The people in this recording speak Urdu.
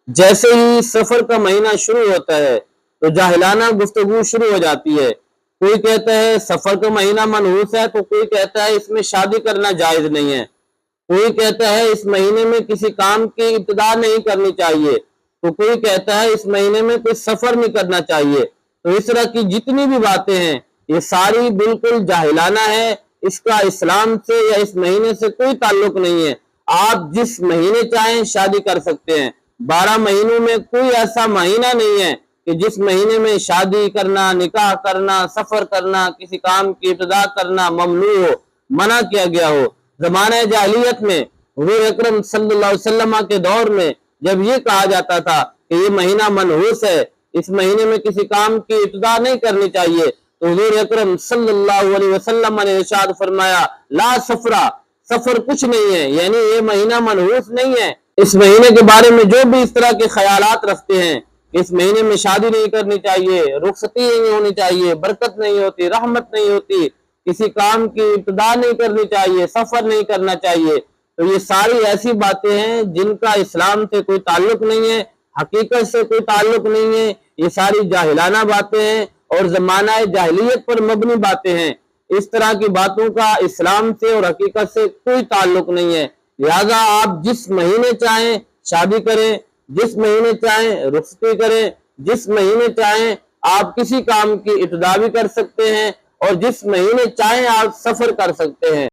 جیسے ہی سفر کا مہینہ شروع ہوتا ہے تو جاہلانہ گفتگو شروع ہو جاتی ہے۔ کوئی کہتا ہے سفر کا مہینہ منحوس ہے، تو کوئی کہتا ہے اس میں شادی کرنا جائز نہیں ہے، کوئی کہتا ہے اس مہینے میں کسی کام کی ابتدا نہیں کرنی چاہیے، تو کوئی کہتا ہے اس مہینے میں کوئی سفر نہیں کرنا چاہیے۔ تو اس طرح کی جتنی بھی باتیں ہیں یہ ساری بالکل جاہلانہ ہے، اس کا اسلام سے یا اس مہینے سے کوئی تعلق نہیں ہے۔ آپ جس مہینے چاہیں شادی کر سکتے ہیں، 12 مہینوں میں کوئی ایسا مہینہ نہیں ہے کہ جس مہینے میں شادی کرنا، نکاح کرنا، سفر کرنا، کسی کام کی ابتدا کرنا ممنوع ہو، منع کیا گیا ہو۔ زمانہ جاہلیت میں حضور اکرم صلی اللہ علیہ وسلم کے دور میں جب یہ کہا جاتا تھا کہ یہ مہینہ منحوس ہے، اس مہینے میں کسی کام کی ابتدا نہیں کرنی چاہیے، تو حضور اکرم صلی اللہ علیہ وسلم نے ارشاد فرمایا لا سفرہ، سفر کچھ نہیں ہے، یعنی یہ مہینہ منحوس نہیں ہے۔ اس مہینے کے بارے میں جو بھی اس طرح کے خیالات رکھتے ہیں، اس مہینے میں شادی نہیں کرنی چاہیے، رخصتی نہیں ہونی چاہیے، برکت نہیں ہوتی، رحمت نہیں ہوتی، کسی کام کی ابتدا نہیں کرنی چاہیے، سفر نہیں کرنا چاہیے، تو یہ ساری ایسی باتیں ہیں جن کا اسلام سے کوئی تعلق نہیں ہے، حقیقت سے کوئی تعلق نہیں ہے، یہ ساری جاہلانہ باتیں ہیں اور زمانہ جاہلیت پر مبنی باتیں ہیں۔ اس طرح کی باتوں کا اسلام سے اور حقیقت سے کوئی تعلق نہیں ہے۔ لہذا آپ جس مہینے چاہیں شادی کریں، جس مہینے چاہیں رخصتی کریں، جس مہینے چاہیں آپ کسی کام کی ابتدا بھی کر سکتے ہیں، اور جس مہینے چاہیں آپ سفر کر سکتے ہیں۔